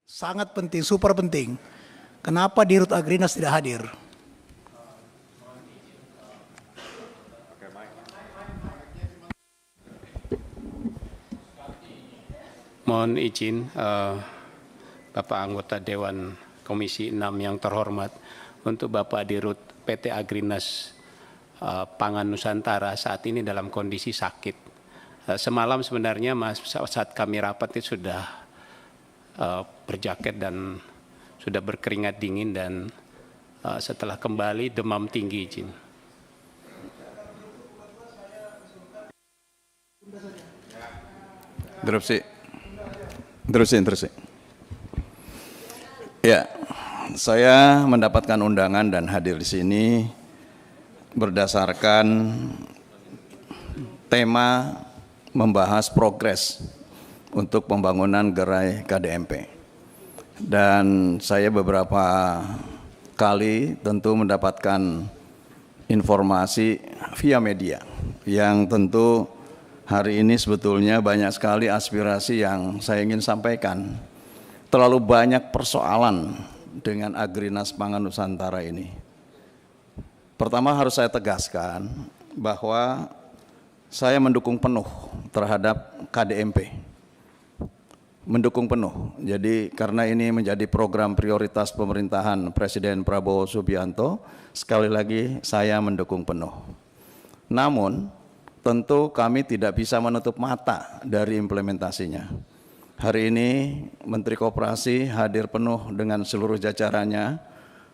Sangat penting, super penting. Kenapa Dirut Agrinas tidak hadir? Mohon izin Bapak anggota Dewan Komisi 6 yang terhormat, untuk Bapak Dirut PT Agrinas Pangan Nusantara saat ini dalam kondisi sakit. Semalam sebenarnya saat kami rapat itu sudah berjaket dan sudah berkeringat dingin, dan setelah kembali demam tinggi, izin. Terusin. Ya, saya mendapatkan undangan dan hadir di sini berdasarkan tema membahas progres untuk pembangunan gerai KDMP. Dan saya beberapa kali tentu mendapatkan informasi via media yang tentu hari ini sebetulnya banyak sekali aspirasi yang saya ingin sampaikan. Terlalu banyak persoalan dengan Agrinas Pangan Nusantara ini. Pertama harus saya tegaskan bahwa saya mendukung penuh terhadap KDMP. Mendukung penuh. Jadi karena ini menjadi program prioritas pemerintahan Presiden Prabowo Subianto, sekali lagi saya mendukung penuh. Namun tentu kami tidak bisa menutup mata dari implementasinya. Hari ini Menteri Koperasi hadir penuh dengan seluruh jajarannya,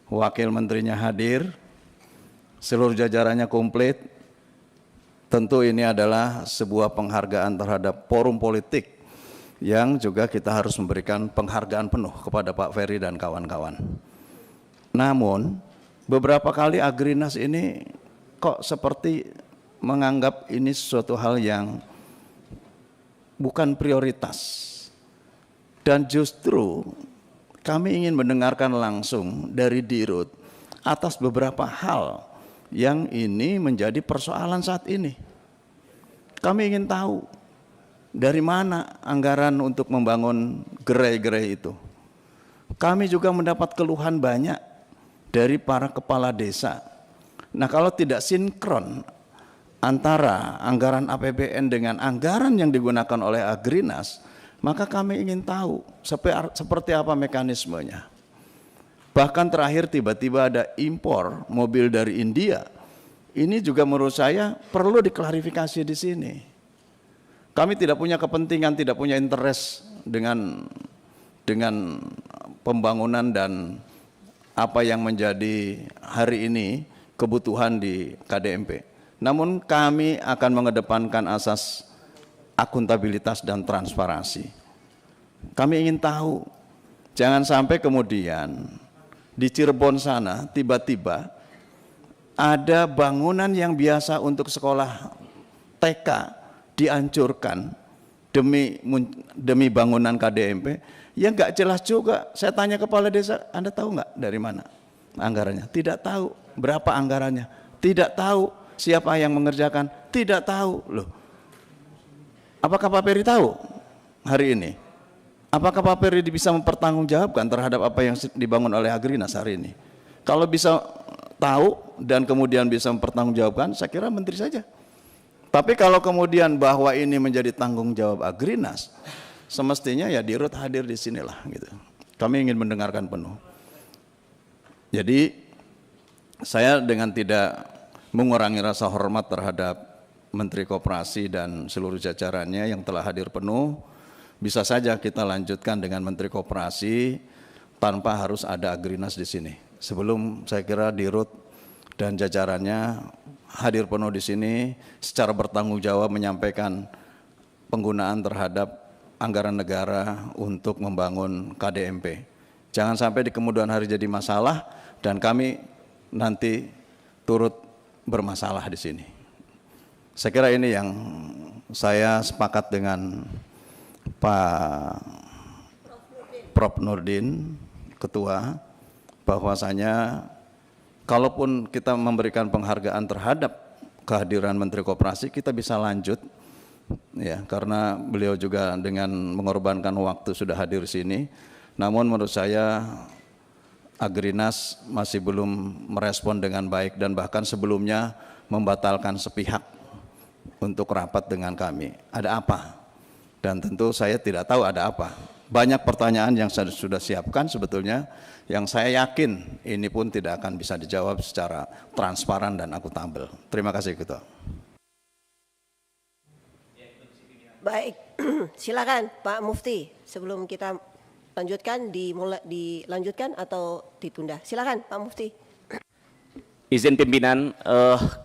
Wakil Menterinya hadir, seluruh jajarannya komplit. Tentu ini adalah sebuah penghargaan terhadap forum politik yang juga kita harus memberikan penghargaan penuh kepada Pak Ferry dan kawan-kawan. Namun beberapa kali Agrinas ini kok seperti menganggap ini sesuatu hal yang bukan prioritas. Dan justru kami ingin mendengarkan langsung dari Dirut atas beberapa hal yang ini menjadi persoalan saat ini. Kami ingin tahu dari mana anggaran untuk membangun gerai-gerai itu. Kami juga mendapat keluhan banyak dari para kepala desa. Nah, kalau tidak sinkron antara anggaran APBN dengan anggaran yang digunakan oleh Agrinas, maka kami ingin tahu seperti apa mekanismenya. Bahkan terakhir tiba-tiba ada impor mobil dari India. Ini juga menurut saya perlu diklarifikasi di sini. Kami tidak punya kepentingan, tidak punya interest dengan pembangunan dan apa yang menjadi hari ini kebutuhan di KDMP. Namun kami akan mengedepankan asas akuntabilitas dan transparansi. Kami ingin tahu, jangan sampai kemudian di Cirebon sana tiba-tiba ada bangunan yang biasa untuk sekolah TK dihancurkan demi bangunan KDMP, ya nggak jelas juga. Saya tanya kepala desa, Anda tahu nggak dari mana anggarannya? Tidak tahu. Berapa anggarannya? Tidak tahu. Siapa yang mengerjakan? Tidak tahu. Loh, apakah Pak Ferry tahu hari ini? Apakah Pak Ferry bisa mempertanggungjawabkan terhadap apa yang dibangun oleh Agrinas hari ini? Kalau bisa tahu dan kemudian bisa mempertanggungjawabkan, saya kira menteri saja. Tapi kalau kemudian bahwa ini menjadi tanggung jawab Agrinas, semestinya ya Dirut hadir di sinilah gitu. Kami ingin mendengarkan penuh. Jadi saya dengan tidak mengurangi rasa hormat terhadap Menteri Koperasi dan seluruh jajarannya yang telah hadir penuh, bisa saja kita lanjutkan dengan Menteri Koperasi tanpa harus ada Agrinas di sini. Sebelum saya kira Dirut dan jajarannya hadir penuh di sini secara bertanggung jawab menyampaikan penggunaan terhadap anggaran negara untuk membangun KDMP. Jangan sampai di kemudian hari jadi masalah dan kami nanti turut bermasalah di sini. Saya kira ini yang saya sepakat dengan Pak Prof. Nurdin, Ketua, bahwasanya kalaupun kita memberikan penghargaan terhadap kehadiran Menteri Koperasi, kita bisa lanjut ya, karena beliau juga dengan mengorbankan waktu sudah hadir di sini. Namun menurut saya Agrinas masih belum merespon dengan baik dan bahkan sebelumnya membatalkan sepihak untuk rapat dengan kami. Ada apa? Dan tentu saya tidak tahu ada apa. Banyak pertanyaan yang saya sudah siapkan sebetulnya yang saya yakin ini pun tidak akan bisa dijawab secara transparan dan akuntabel. Terima kasih Ketua. Baik, silakan Pak Mufti. Sebelum kita lanjutkan, dilanjutkan atau ditunda? Silakan Pak Mufti. Izin pimpinan,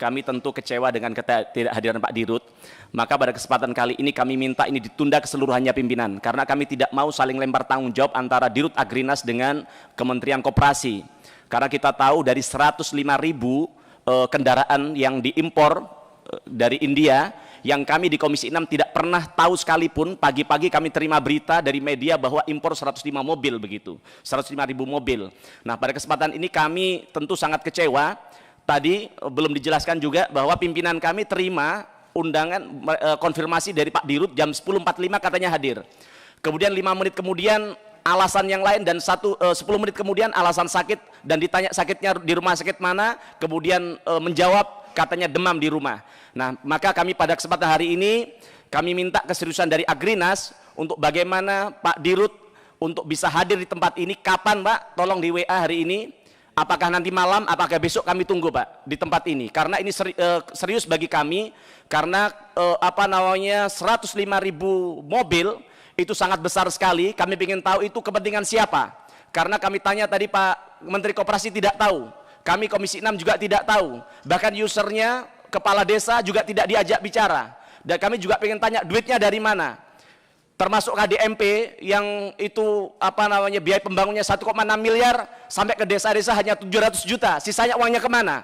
kami tentu kecewa dengan ketidakhadiran Pak Dirut. Maka pada kesempatan kali ini kami minta ini ditunda keseluruhannya pimpinan. Karena kami tidak mau saling lempar tanggung jawab antara Dirut Agrinas dengan Kementerian Koperasi. Karena kita tahu dari 105.000 kendaraan yang diimpor dari India, yang kami di Komisi 6 tidak pernah tahu sekalipun. Pagi-pagi kami terima berita dari media bahwa impor 105 mobil begitu, 105.000 mobil. Nah, pada kesempatan ini kami tentu sangat kecewa. Tadi belum dijelaskan juga bahwa pimpinan kami terima undangan konfirmasi dari Pak Dirut jam 10.45 katanya hadir. Kemudian 5 menit kemudian alasan yang lain, dan 10 menit kemudian alasan sakit, dan ditanya sakitnya di rumah sakit mana, kemudian menjawab katanya demam di rumah. Nah, maka kami pada kesempatan hari ini kami minta keseriusan dari Agrinas untuk bagaimana Pak Dirut untuk bisa hadir di tempat ini. Kapan Pak? Tolong di WA hari ini. Apakah nanti malam, apakah besok, kami tunggu Pak di tempat ini. Karena ini serius bagi kami, karena 105.000 mobil itu sangat besar sekali. Kami ingin tahu itu kepentingan siapa. Karena kami tanya tadi Pak Menteri Koperasi tidak tahu. Kami Komisi 6 juga tidak tahu. Bahkan usernya, kepala desa juga tidak diajak bicara. Dan kami juga ingin tanya duitnya dari mana. Termasuk KDMP yang itu biaya pembangunnya 1,6 miliar sampai ke desa-desa hanya 700 juta. Sisanya uangnya kemana?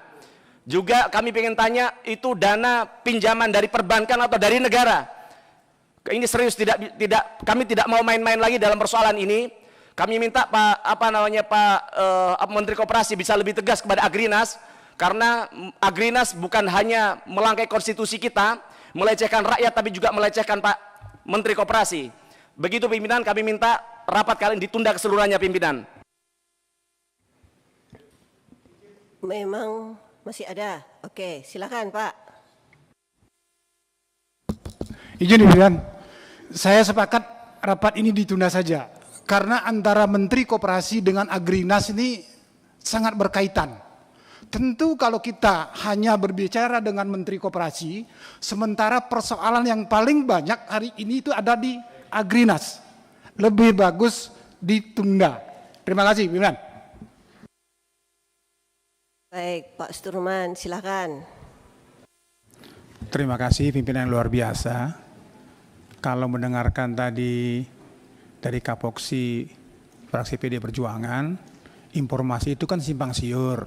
Juga kami ingin tanya itu dana pinjaman dari perbankan atau dari negara. Ini serius, kami tidak mau main-main lagi dalam persoalan ini. Kami minta Pak Menteri Koperasi bisa lebih tegas kepada Agrinas, karena Agrinas bukan hanya melangkai konstitusi kita, melecehkan rakyat, tapi juga melecehkan Pak Menteri Koperasi. Begitu pimpinan, kami minta rapat kali ini ditunda keseluruhannya pimpinan. Memang masih ada. Oke, silakan Pak. Izin pimpinan, saya sepakat rapat ini ditunda saja. Karena antara Menteri Koperasi dengan Agrinas ini sangat berkaitan. Tentu kalau kita hanya berbicara dengan Menteri Koperasi, sementara persoalan yang paling banyak hari ini itu ada di Agrinas. Lebih bagus ditunda. Terima kasih, pimpinan. Baik, Pak Sturman, silakan. Terima kasih, pimpinan yang luar biasa. Kalau mendengarkan tadi dari Kapoksi fraksi PD Perjuangan, informasi itu kan simpang siur.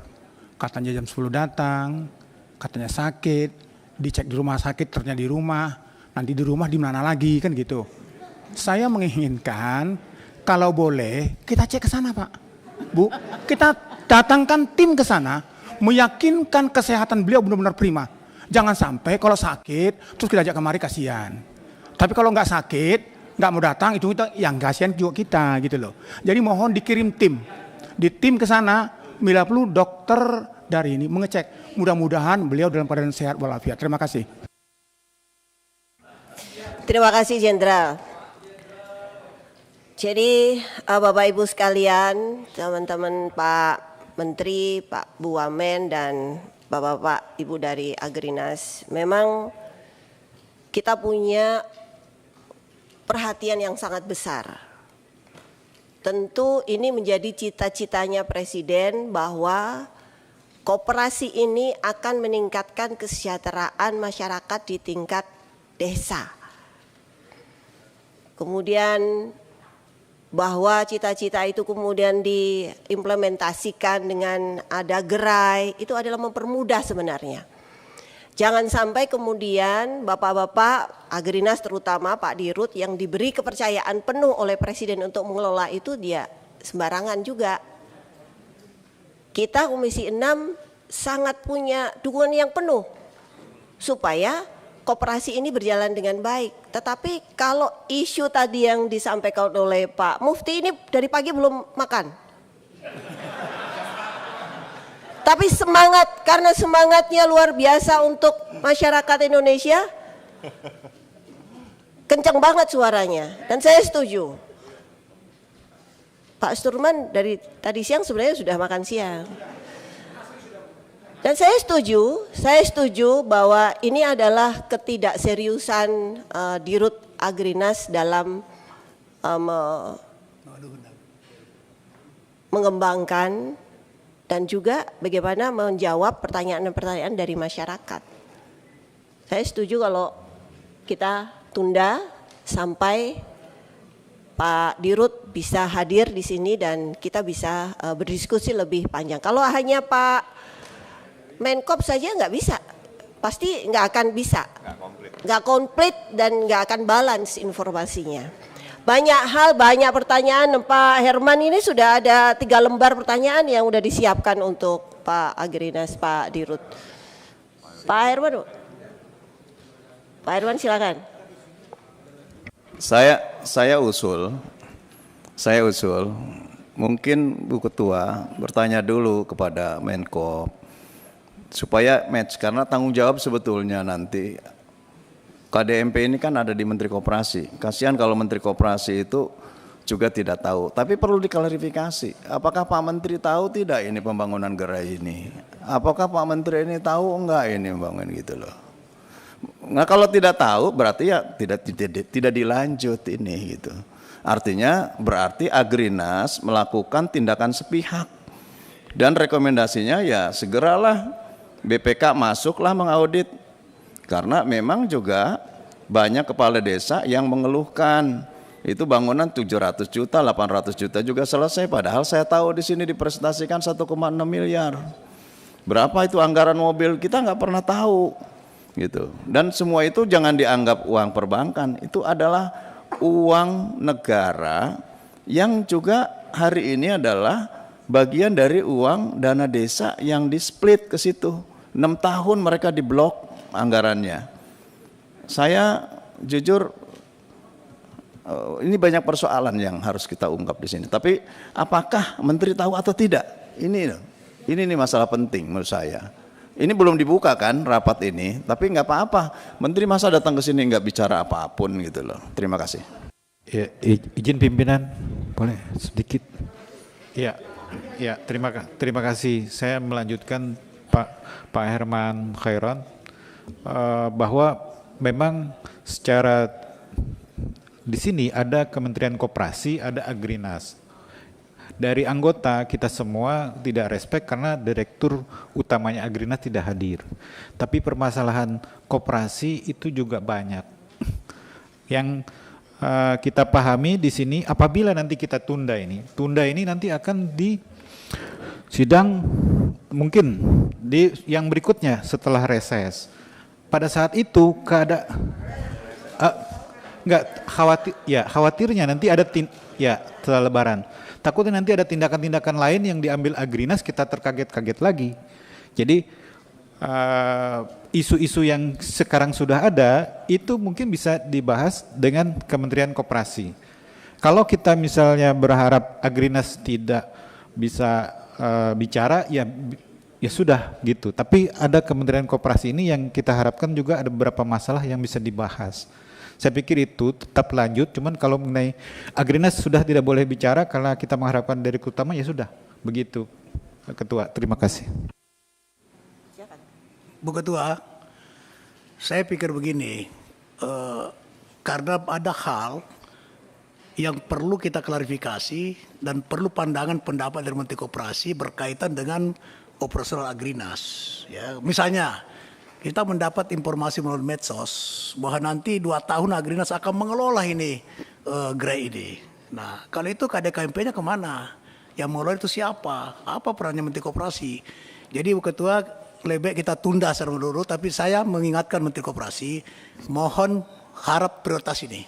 Katanya jam 10 datang, katanya sakit, dicek di rumah sakit, ternyata di rumah, nanti di rumah di mana lagi, kan gitu. Saya menginginkan kalau boleh kita cek ke sana Pak. Bu, kita datangkan tim ke sana, meyakinkan kesehatan beliau benar-benar prima. Jangan sampai kalau sakit, terus kita ajak kemari, kasihan. Tapi kalau nggak sakit, nggak mau datang, itu yang kasihan juga kita gitu loh. Jadi mohon dikirim tim, di tim ke sana, bila perlu dokter dari ini mengecek. Mudah-mudahan beliau dalam keadaan sehat walafiat. Terima kasih. Terima kasih Jenderal. Jadi Bapak Ibu sekalian, teman-teman Pak Menteri, Pak Bu Wamen, dan Bapak-Bapak Ibu dari Agrinas, memang kita punya perhatian yang sangat besar. Tentu ini menjadi cita-citanya Presiden bahwa koperasi ini akan meningkatkan kesejahteraan masyarakat di tingkat desa. Kemudian bahwa cita-cita itu kemudian diimplementasikan dengan ada gerai, itu adalah mempermudah sebenarnya. Jangan sampai kemudian Bapak-Bapak Agrinas terutama Pak Dirut yang diberi kepercayaan penuh oleh Presiden untuk mengelola itu dia sembarangan juga. Kita Komisi 6 sangat punya dukungan yang penuh supaya koperasi ini berjalan dengan baik. Tetapi kalau isu tadi yang disampaikan oleh Pak Mufti ini dari pagi belum makan. Tapi semangat, karena semangatnya luar biasa untuk masyarakat Indonesia, kencang banget suaranya. Dan saya setuju. Pak Sturman dari tadi siang sebenarnya sudah makan siang. Dan saya setuju bahwa ini adalah ketidakseriusan Dirut Agrinas dalam mengembangkan dan juga bagaimana menjawab pertanyaan-pertanyaan dari masyarakat. Saya setuju kalau kita tunda sampai Pak Dirut bisa hadir di sini dan kita bisa berdiskusi lebih panjang. Kalau hanya Pak Menkop saja nggak bisa, pasti nggak akan bisa, nggak komplit dan nggak akan balance informasinya. Banyak hal, banyak pertanyaan. Pak Herman ini sudah ada 3 lembar pertanyaan yang udah disiapkan untuk Pak Agrinas, Pak Dirut. Pak Herman silakan. Saya usul, mungkin Bu Ketua bertanya dulu kepada Menkop supaya match, karena tanggung jawab sebetulnya nanti KDMP ini kan ada di Menteri Koperasi. Kasihan kalau Menteri Koperasi itu juga tidak tahu. Tapi perlu diklarifikasi. Apakah Pak Menteri tahu tidak ini pembangunan gerai ini? Apakah Pak Menteri ini tahu enggak ini pembangunan gitu loh. Nah kalau tidak tahu berarti ya tidak dilanjut ini gitu. Artinya berarti Agrinas melakukan tindakan sepihak. Dan rekomendasinya ya segeralah BPK masuklah mengaudit. Karena memang juga banyak kepala desa yang mengeluhkan itu bangunan 700 juta, 800 juta juga selesai. Padahal saya tahu di sini dipresentasikan 1,6 miliar. Berapa itu anggaran mobil kita nggak pernah tahu, gitu. Dan semua itu jangan dianggap uang perbankan. Itu adalah uang negara yang juga hari ini adalah bagian dari uang dana desa yang di-split ke situ. 6 tahun mereka diblok anggarannya. Saya jujur ini banyak persoalan yang harus kita ungkap di sini. Tapi apakah Menteri tahu atau tidak? Ini masalah penting menurut saya. Ini belum dibuka kan rapat ini, tapi nggak apa-apa. Menteri masa datang ke sini nggak bicara apapun gitu loh. Terima kasih. Ya, izin pimpinan, boleh sedikit. Ya, terima kasih. Saya melanjutkan Pak Herman Khairon bahwa memang secara di sini ada Kementerian Koperasi, ada Agrinas. Dari anggota kita semua tidak respect karena direktur utamanya Agrinas tidak hadir. Tapi permasalahan koperasi itu juga banyak. Yang kita pahami di sini apabila nanti kita tunda ini nanti akan di sidang mungkin di yang berikutnya setelah reses. Pada saat itu khawatirnya nanti ada setelah Lebaran. Takutnya nanti ada tindakan-tindakan lain yang diambil Agrinas, kita terkaget-kaget lagi. Jadi isu-isu yang sekarang sudah ada itu mungkin bisa dibahas dengan Kementerian Koperasi. Kalau kita misalnya berharap Agrinas tidak bisa bicara, ya sudah gitu. Tapi ada Kementerian Koperasi ini yang kita harapkan juga ada beberapa masalah yang bisa dibahas. Saya pikir itu tetap lanjut, cuman kalau mengenai Agrinas sudah tidak boleh bicara karena kita mengharapkan dari utama, ya sudah. Begitu, Ketua. Terima kasih. Bu Ketua, saya pikir begini, karena ada hal yang perlu kita klarifikasi dan perlu pandangan pendapat dari Menteri Koperasi berkaitan dengan operasional Agrinas. Ya, misalnya kita mendapat informasi melalui medsos bahwa nanti 2 tahun Agrinas akan mengelola ini gerai ini. Nah, kalau itu KDKMP-nya kemana? Yang mengelola itu siapa? Apa perannya Menteri Koperasi? Jadi Bu Ketua, lebih baik kita tunda secara dulu. Tapi saya mengingatkan Menteri Koperasi, mohon harap prioritas ini.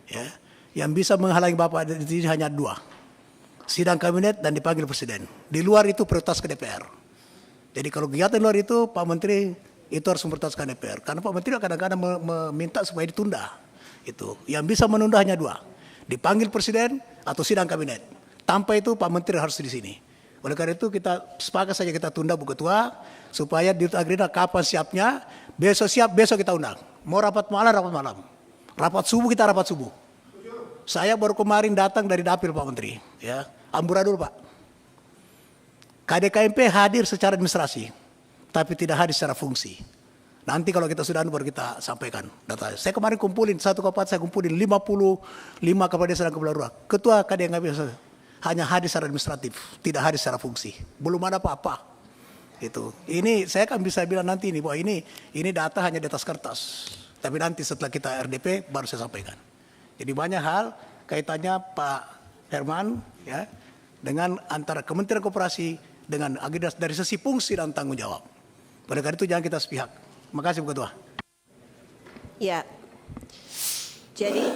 Ya, yang bisa menghalangi Bapak di sini hanya 2. Sidang kabinet dan dipanggil Presiden. Di luar itu prioritas ke DPR. Jadi kalau kegiatan luar itu Pak Menteri itu harus memprioritaskan DPR. Karena Pak Menteri kadang-kadang meminta supaya ditunda. Itu yang bisa menunda hanya 2, dipanggil Presiden atau sidang kabinet. Tanpa itu Pak Menteri harus di sini. Oleh karena itu kita sepakat saja kita tunda Bu Ketua supaya Dirut Agrina kapan siapnya, besok siap, besok kita undang. Mau rapat malam, rapat malam. Rapat subuh kita rapat subuh. Saya baru kemarin datang dari Dapil Pak Menteri, ya. Amburadul Pak. KDKMP hadir secara administrasi, tapi tidak hadir secara fungsi. Nanti kalau kita sudah baru kita sampaikan data. Saya kemarin kumpulin, satu kabupaten saya kumpulin 55 kepala desa dan kepala lurah. Ketua KDKMP hanya hadir secara administratif, tidak hadir secara fungsi. Belum ada apa-apa. Itu. Ini saya kan bisa bilang nanti ini bahwa ini data hanya di atas kertas. Tapi nanti setelah kita RDP baru saya sampaikan. Jadi banyak hal kaitannya Pak Herman ya dengan antara Kementerian Koperasi dengan agenda dari sisi fungsi dan tanggung jawab. Oleh karena itu jangan kita sepihak. Terima kasih Bu Ketua. Ya. Jadi